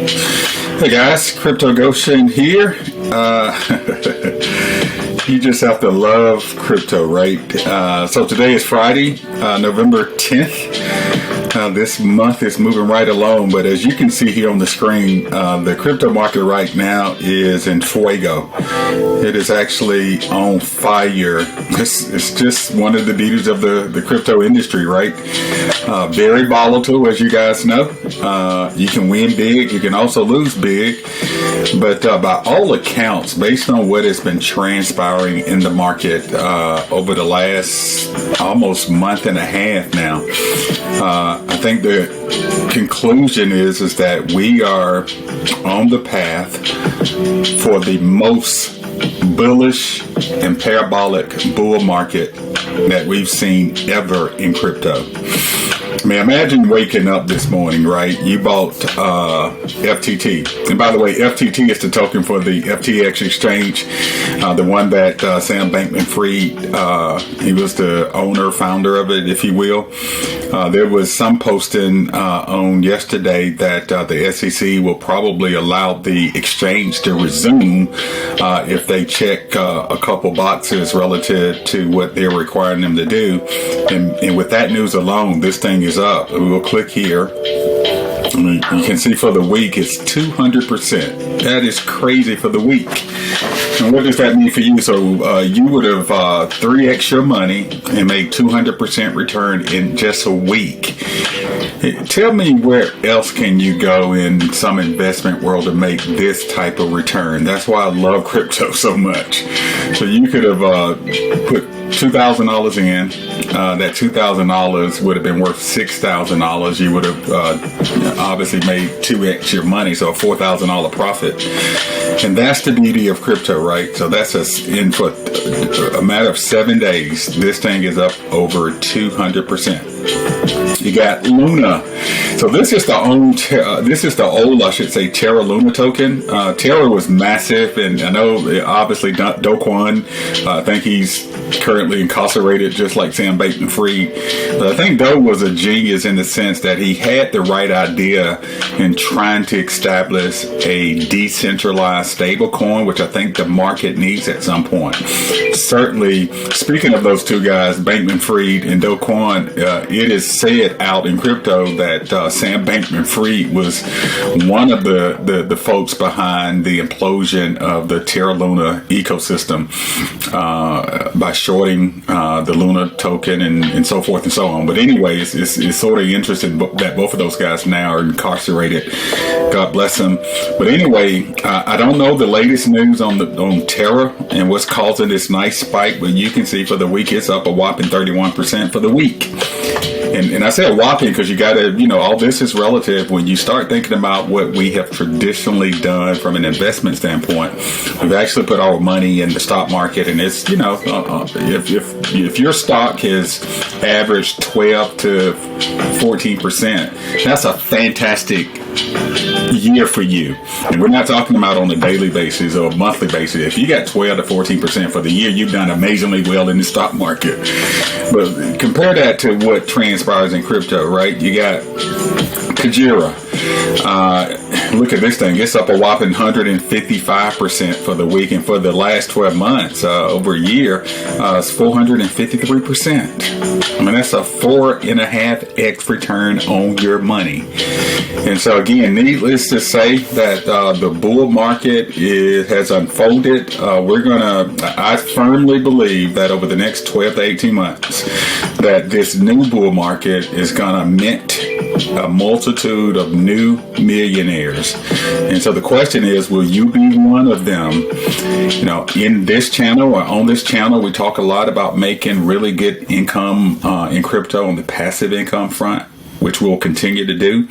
Hey guys, Crypto Goshen here. You just have to love crypto, right? So today is Friday, November 10th. This month is moving right along, but as you can see here on the screen, the crypto market right now is in fuego. It is actually on fire. It's just one of the beauties of the crypto industry, right? Very volatile, as you guys know. You can win big, you can also lose big, but by all accounts, based on what has been transpiring in the market over the last almost month and a half now, I think the conclusion is that we are on the path for the most bullish and parabolic bull market that we've seen ever in crypto. I mean, imagine waking up this morning, right? You bought FTT. And by the way, FTT is the token for the FTX exchange, the one that Sam Bankman-Fried, he was the owner, founder of it, if you will. There was some posting on yesterday that the SEC will probably allow the exchange to resume if they check a couple boxes relative to what they're requiring them to do. And with that news alone, this thing is up. We will click here. You can see for the week it's 200%. That is crazy for the week. And what does that mean for you? So you would have 3x your money and made 200% return in just a week. Tell me where else can you go in some investment world to make this type of return? That's why I love crypto so much. So you could have put $2,000 in. That $2,000 would have been worth $6,000. You would have obviously made 2x your money, so a $4,000 profit. And that's the beauty of crypto, right? So that's in for a matter of 7 days. This thing is up over 200%. You got Luna. So this is the old, I should say, Terra Luna token. Terra was massive, and I know obviously Do Kwon, I think he's currently incarcerated just like Sam Bankman-Fried. But I think Do was a genius in the sense that he had the right idea in trying to establish a decentralized stablecoin, which I think the market needs at some point. Certainly, speaking of those two guys, Bankman-Fried and Do Kwon, it is said out in crypto that Sam Bankman-Fried was one of the folks behind the implosion of the Terra Luna ecosystem by shorting the Luna token and so forth and so on. But anyways, it's sort of interesting that both of those guys now are incarcerated. God bless them. But anyway, I don't know the latest news on Terra and what's causing this nice spike, but you can see for the week it's up a whopping 31% for the week. And I say whopping because you got to, all this is relative. When you start thinking about what we have traditionally done from an investment standpoint, we've actually put our money in the stock market. And it's, if your stock has averaged 12 to 14%, that's a fantastic year for you. And we're not talking about on a daily basis or a monthly basis. If you got 12 to 14% for the year, you've done amazingly well in the stock market. But compare that to what transpires in crypto, right? You got Kajira. Look at this thing. It's up a whopping 155% for the week. And for the last 12 months, over a year, it's 453%. I mean, that's a 4.5x return on your money. And so again, needless to say that the bull market has unfolded. I firmly believe that over the next 12 to 18 months, that this new bull market is gonna mint a multitude of new millionaires. And so the question is, will you be one of them? In this channel or on this channel, we talk a lot about making really good income in crypto on the passive income front, which we'll continue to do.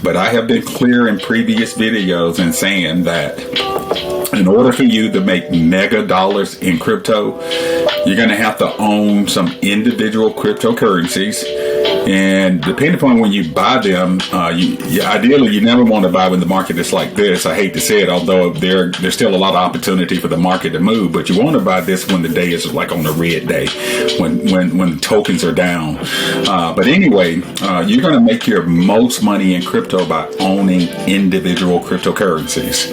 But I have been clear in previous videos in saying that in order for you to make mega dollars in crypto, you're going to have to own some individual cryptocurrencies. And depending upon when you buy them, ideally you never want to buy when the market is like this. I hate to say it, although there's still a lot of opportunity for the market to move. But you want to buy this when the day is like on the red day, when the tokens are down. But anyway, you're going to make your most money in crypto by owning individual cryptocurrencies.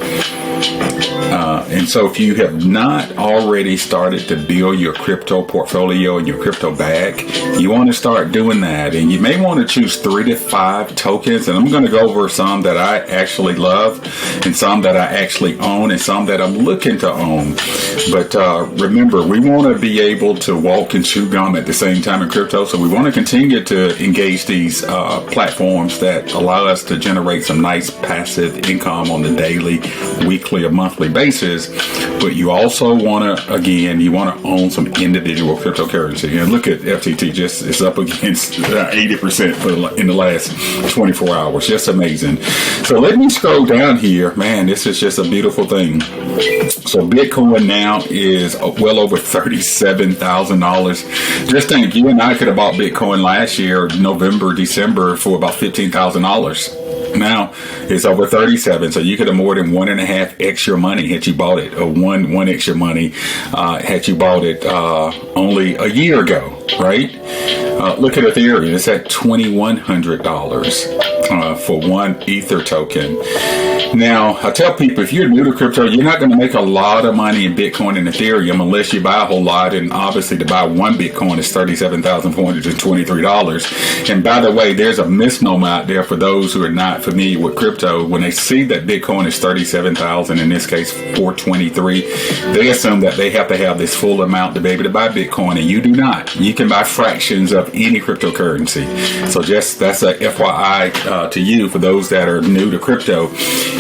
And so if you have not already started to build your crypto portfolio and your crypto bag, you want to start doing that. And you may want to choose 3 to 5 tokens. And I'm going to go over some that I actually love and some that I actually own and some that I'm looking to own. But remember, we want to be able to walk and chew gum at the same time in crypto. So we want to continue to engage these platforms that allow us to generate some nice passive income on the daily, weekly, or monthly basis. But you also want to, again, you want to own some individual cryptocurrency. And look at FTT, just it's up against 80% in the last 24 hours. Just amazing. So let me scroll down here. Man, this is just a beautiful thing. So Bitcoin now is well over $37,000. Just think, you and I could have bought Bitcoin last year, November, December, for about $15,000. Now it's over 37, so you could have more than 1.5x your money had you bought it, or one extra money had you bought it only a year ago, right? Look at Ethereum; it's at $2,100 for one Ether token. Now, I tell people, if you're new to crypto, you're not going to make a lot of money in Bitcoin and Ethereum unless you buy a whole lot. And obviously, to buy one Bitcoin is $37,423. And by the way, there's a misnomer out there for those who are not familiar with crypto. When they see that Bitcoin is $37,000, in this case, $423, they assume that they have to have this full amount to be able to buy Bitcoin, and you do not. You can buy fractions of any cryptocurrency. So just that's a FYI to you for those that are new to crypto.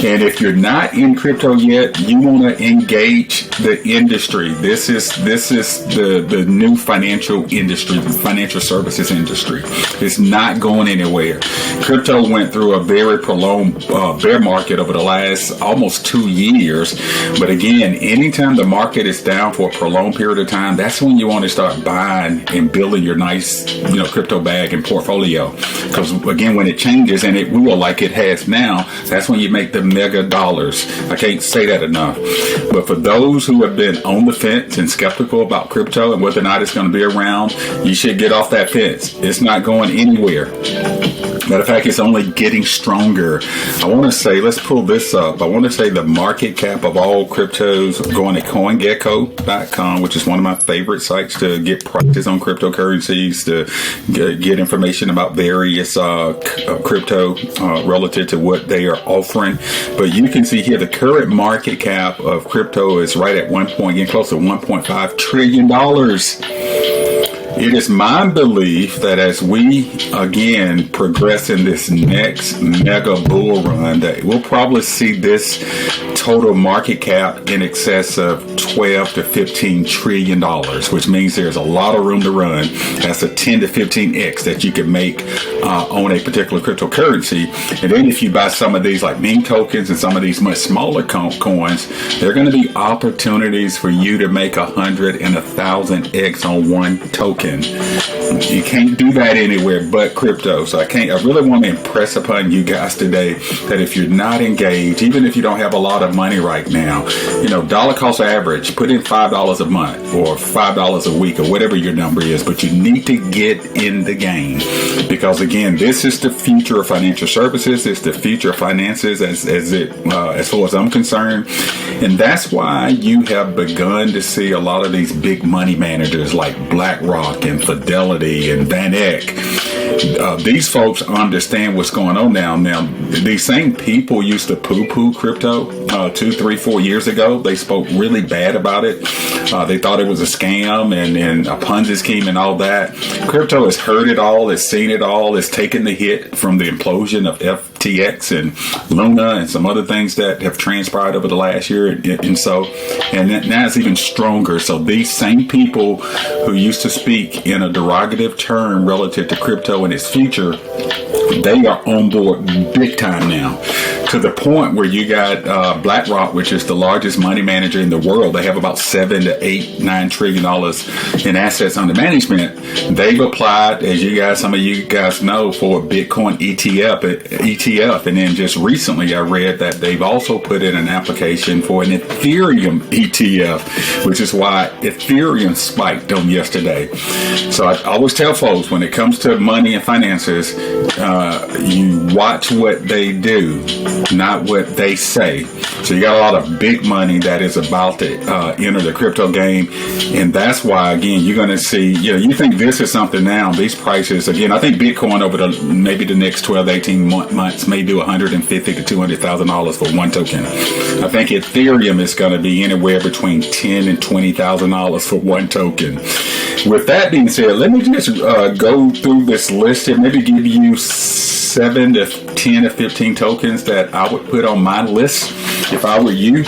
And if you're not in crypto yet, you want to engage the industry. This is the new financial industry, the financial services industry. It's not going anywhere. Crypto went through a very prolonged bear market over the last almost 2 years. But again, anytime the market is down for a prolonged period of time, that's when you want to start buying and building your nice, crypto bag and portfolio. Because again, when it changes, and it will, like it has now, that's when you make the mega dollars. I can't say that enough. But for those who have been on the fence and skeptical about crypto and whether or not it's going to be around, you should get off that fence. It's not going anywhere. Matter of fact, it's only getting stronger. I want to say, let's pull this up. I want to say the market cap of all cryptos, going to CoinGecko.com, which is one of my favorite sites to get prices on cryptocurrencies, to get information about various crypto relative to what they are offering. But you can see here the current market cap of crypto is right at getting close to $1.5 trillion. It is my belief that as we, again, progress in this next mega bull run, that we'll probably see this total market cap in excess of $12 to $15 trillion, which means there's a lot of room to run. That's a 10 to 15x that you can make on a particular cryptocurrency. And then if you buy some of these like meme tokens and some of these much smaller coins, there are going to be opportunities for you to make 100 and 1,000x on one token. You can't do that anywhere but crypto. So I really want to impress upon you guys today that if you're not engaged, even if you don't have a lot of money right now, dollar cost average, put in $5 a month or $5 a week or whatever your number is, but you need to get in the game, because again, this is the future of financial services. It's the future of finances as far as I'm concerned. And that's why you have begun to see a lot of these big money managers like BlackRock and Fidelity and Van Eck. These folks understand what's going on now. Now, these same people used to poo-poo crypto 2, 3, 4 years ago. They spoke really bad about it. They thought it was a scam and a Ponzi scheme and all that. Crypto has heard it all. It's seen it all. It's taken the hit from the implosion of FTX and Luna and some other things that have transpired over the last year. And now it's even stronger. So these same people who used to speak in a derogative term relative to crypto and its future, they are on board big time now to the point where you got BlackRock, which is the largest money manager in the world. They have about $7 to $8, $9 trillion in assets under management. They've applied, as some of you guys know, for a Bitcoin ETF. And then just recently I read that they've also put in an application for an Ethereum ETF, which is why Ethereum spiked on yesterday. So I always tell folks, when it comes to money and finances, you watch what they do, not what they say. So you got a lot of big money that is about to enter the crypto game, and that's why, again, you're going to see, you think this is something now, these prices, again, I think Bitcoin over maybe the next 12 to 18 months may do $150,000 to $200,000 for one token. I think Ethereum is going to be anywhere between $10,000 and $20,000 for one token. With that being said, let me just go through this list and maybe give you 7 to 10 or 15 tokens that I would put on my list if I were you.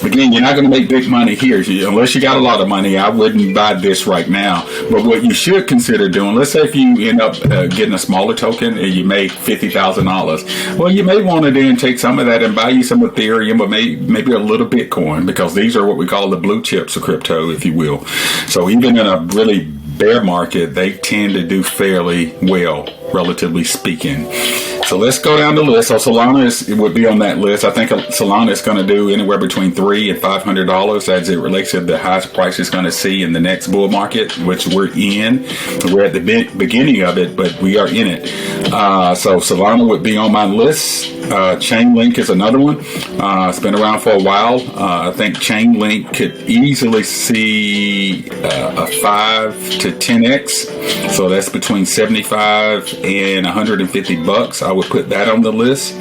Again, you're not going to make big money here. Unless you got a lot of money, I wouldn't buy this right now. But what you should consider doing, let's say if you end up getting a smaller token and you make $50,000, well, you may want to then take some of that and buy you some Ethereum or maybe a little Bitcoin, because these are what we call the blue chips of crypto, if you will. So even in a really bear market, they tend to do fairly well, relatively speaking. So let's go down the list. So Solana would be on that list. I think Solana is going to do anywhere between $300 and $500 as it relates to the highest price it's going to see in the next bull market, which we're in. We're at the beginning of it, but we are in it. So Solana would be on my list. Chainlink is another one. It's been around for a while. I think Chainlink could easily see a 5 to 10x. So that's between 75 and $150. I would put that on the list.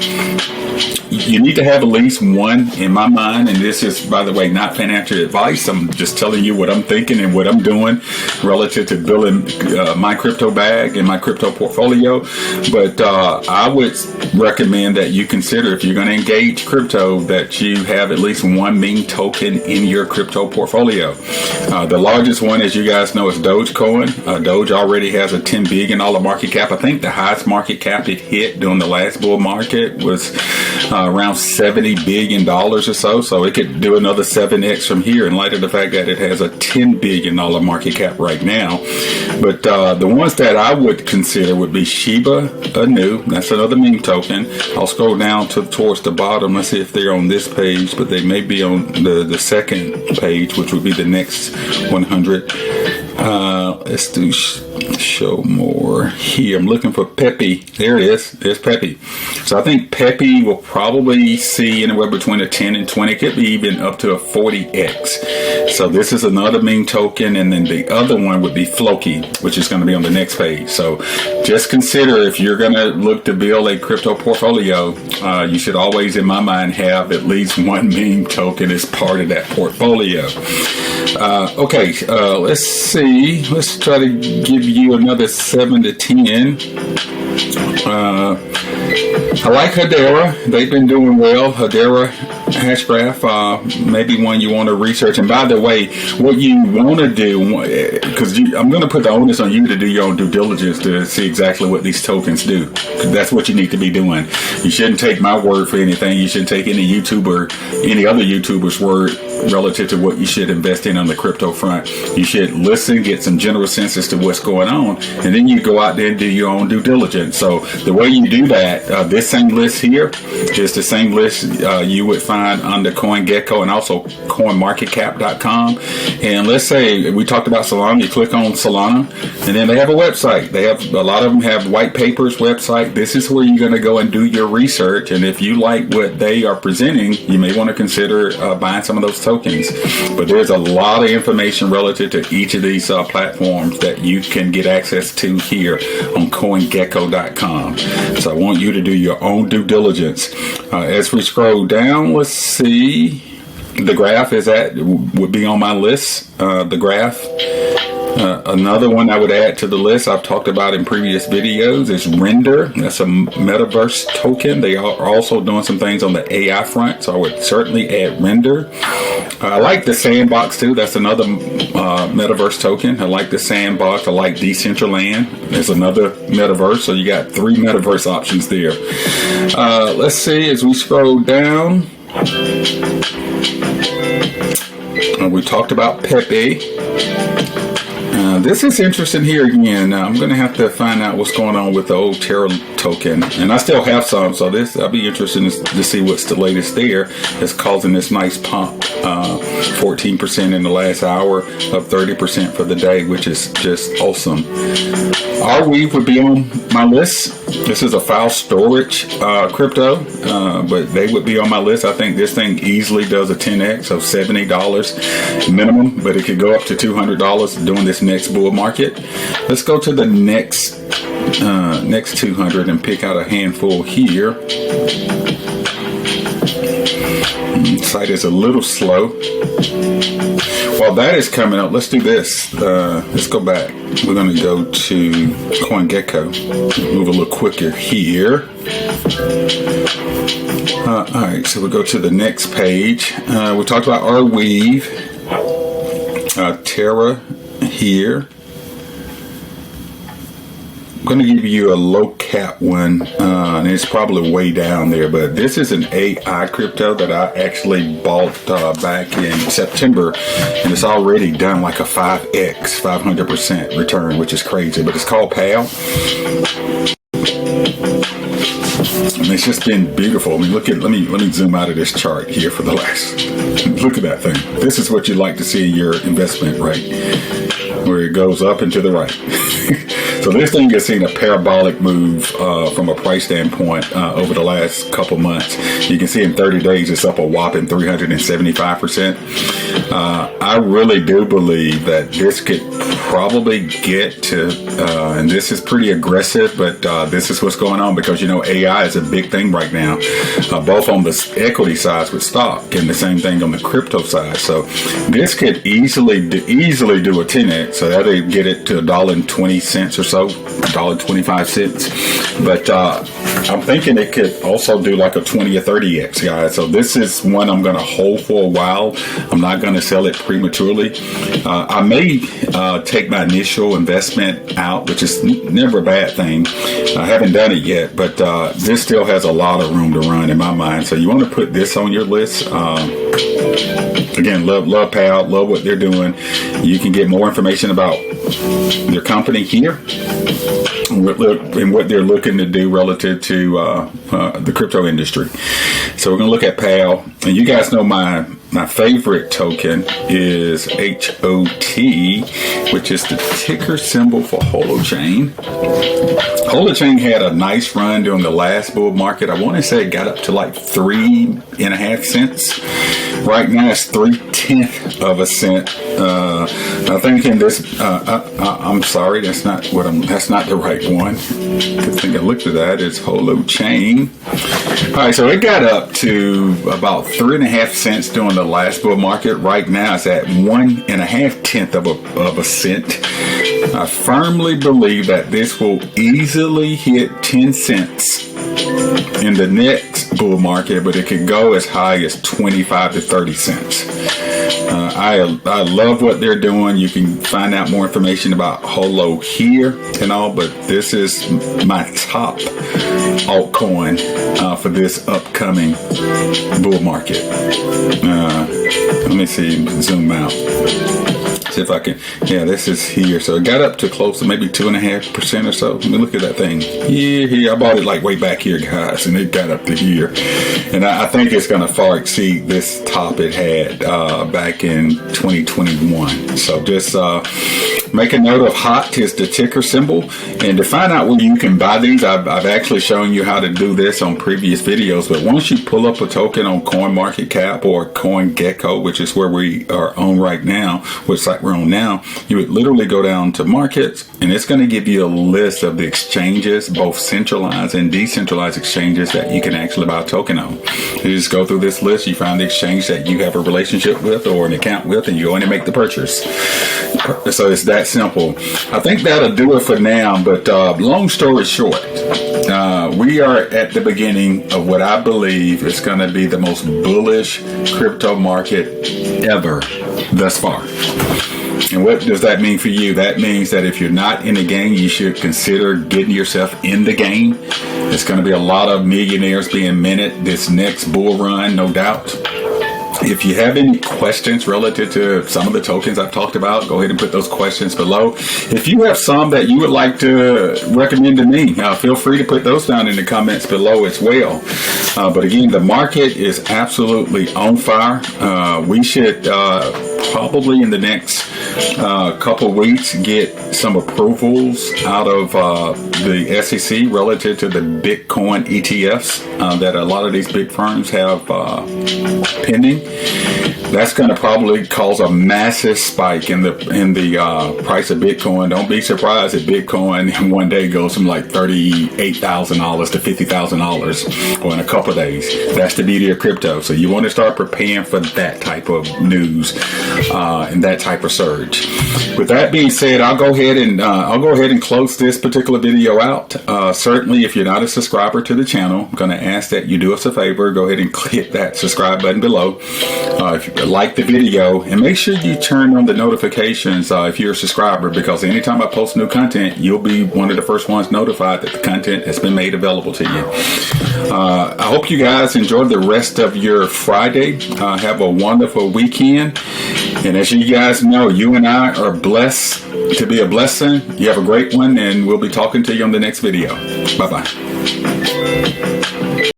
You need to have at least one, in my mind, and this is, by the way, not financial advice. I'm just telling you what I'm thinking and what I'm doing relative to building my crypto bag and my crypto portfolio. But I would recommend that you consider, if you're going to engage crypto, that you have at least one meme token in your crypto portfolio. The largest one, as you guys know, is Dogecoin. Doge already has a $10 billion market cap. I think the highest market cap it hit during the last bull market was around $70 billion or so. So it could do another 7x from here in light of the fact that it has a $10 billion market cap right now. But the ones that I would consider would be Shiba Inu. That's another meme token. I'll scroll down towards the bottom. Let's see if they're on this page, but they may be on the second page, which would be the next 100. Let's do show more here. I'm looking for Pepe. There it is. There's Pepe. So I think Pepe will probably see anywhere between a 10 and 20. It could be even up to a 40x. So this is another meme token, and then the other one would be Floki, which is going to be on the next page. So just consider, if you're going to look to build a crypto portfolio, you should always, in my mind, have at least one meme token as part of that portfolio. Okay, let's see. Let's try to give you another 7 to 10. I like Hedera. They've been doing well. Hedera Hashgraph, maybe one you want to research. And by the way, what you want to do, because I'm going to put the onus on you to do your own due diligence to see exactly what these tokens do. That's what you need to be doing. You shouldn't take my word for anything. You shouldn't take any other YouTuber's word relative to what you should invest in on the crypto front. You should listen, get some general sense as to what's going on, and then you go out there and do your own due diligence. So the way you do that, this same list here is the same list you would find under CoinGecko and also CoinMarketCap.com. And let's say we talked about Solana. You click on Solana, and then they have a website. They have, a lot of them have white papers website. This is where you're going to go and do your research. And if you like what they are presenting, you may want to consider buying some of those tokens. But there's a lot of information relative to each of these platforms that you can get access to here on CoinGecko.com. So I want you to do your own due diligence. As we scroll down, let's see. The graph would be on my list. The graph. Another one I would add to the list I've talked about in previous videos is Render. That's a metaverse token. They are also doing some things on the AI front, so I would certainly add Render. I like the Sandbox too. That's another metaverse token. I like the Sandbox. I like Decentraland. There's another metaverse. So you got 3 metaverse options there. Let's see as we scroll down. We talked about Pepe. This is interesting here again. I'm going to have to find out what's going on with the old Terra token. And I still have some, so I'll be interested to see what's the latest there that's causing this nice pump. 14% in the last hour, up 30% for the day, which is just awesome. Arweave would be on my list. This is a file storage crypto, but they would be on my list. I think this thing easily does a 10x of $70 minimum, but it could go up to $200 during this next bull market. Let's go to the next 200 and pick out a handful here. Site is a little slow. While that is coming up, let's do this. Let's go back. We're going to go to CoinGecko. Move a little quicker here. All right, so we'll go to the next page. We talked about Arweave, Terra here. I'm going to give you a low cap one, and it's probably way down there, but this is an AI crypto that I actually bought back in September, and it's already done like a 5x, 500% return, which is crazy, but it's called PAL. And it's just been beautiful. I mean, let me zoom out of this chart here for the last, look at that thing. This is what you like to see in your investment, right? Where it goes up and to the right. So this thing has seen a parabolic move from a price standpoint over the last couple months. You can see in 30 days it's up a whopping 375%. I really do believe that this could probably get to, and this is pretty aggressive, but this is what's going on because, you know, AI is a big thing right now, both on the equity side with stock and the same thing on the crypto side. So this could easily do a 10x. So that'll get it to $1.20 or so, $1.25. But I'm thinking it could also do like a 20 or 30x, guys. So this is one I'm going to hold for a while. I'm not going to sell it prematurely. I may take my initial investment out, which is never a bad thing. I haven't done it yet, but this still has a lot of room to run in my mind. So you want to put this on your list. Again, love PAL, love what they're doing. You can get more information about their company here and what they're looking to do relative to the crypto industry. So we're going to look at PAL, and you guys know my favorite token is HOT, which is the ticker symbol for Holochain. Holochain had a nice run during the last bull market. I want to say it got up to like 3.5 cents. Right now it's 0.3 of a cent. I think in this, I'm sorry, that's not the right one. Good thing I looked at that. It's Holochain. All right, so it got up to about 3.5 cents during the last bull market. Right now it's at 1.5 of a cent. I firmly believe that this will easily hit 10 cents in the next bull market, but it could go as high as 25 to 30 cents. I love what they're doing. You can find out more information about Holo here and all, but this is my top altcoin for this upcoming bull market. Let me see, zoom out. See if I can. Yeah, this is here. So it got up to close to maybe 2.5% or so. Let me look at that thing. Yeah, I bought it like way back here, guys, and it got up to here. And I think it's going to far exceed this top it had back in 2021. So just make a note of HOT is the ticker symbol. And to find out where you can buy these, I've actually shown you how to do this on previous videos. But once you pull up a token on CoinMarketCap or CoinGecko, which is where we are on right now, which we're on now, you would literally go down to markets, and it's going to give you a list of the exchanges, both centralized and decentralized exchanges that you can actually buy a token on. You just go through this list, you find the exchange that you have a relationship with or an account with, and you go in and make the purchase. So it's that simple. I think that'll do it for now, but long story short, we are at the beginning of what I believe is going to be the most bullish crypto market ever thus far. And what does that mean for you? That means that if you're not in the game, you should consider getting yourself in the game. There's going to be a lot of millionaires being minted this next bull run, no doubt. If you have any questions relative to some of the tokens I've talked about, go ahead and put those questions below. If you have some that you would like to recommend to me, feel free to put those down in the comments below as well. But again, the market is absolutely on fire. We should probably in the next couple weeks get some approvals out of the SEC relative to the Bitcoin ETFs that a lot of these big firms have pending. That's going to probably cause a massive spike in the price of Bitcoin. Don't be surprised if Bitcoin in one day goes from like $38,000 to $50,000 or in a couple of days. That's the beauty of crypto. So you want to start preparing for that type of news and that type of surge. With that being said, I'll go ahead and close this particular video out. Certainly, if you're not a subscriber to the channel, I'm going to ask that you do us a favor. Go ahead and click that subscribe button below. If you like the video, and make sure you turn on the notifications if you're a subscriber, because anytime I post new content, you'll be one of the first ones notified that the content has been made available to you. I hope you guys enjoy the rest of your Friday. Have a wonderful weekend. And as you guys know, you and I are blessed to be a blessing. You have a great one, and we'll be talking to you on the next video. Bye-bye.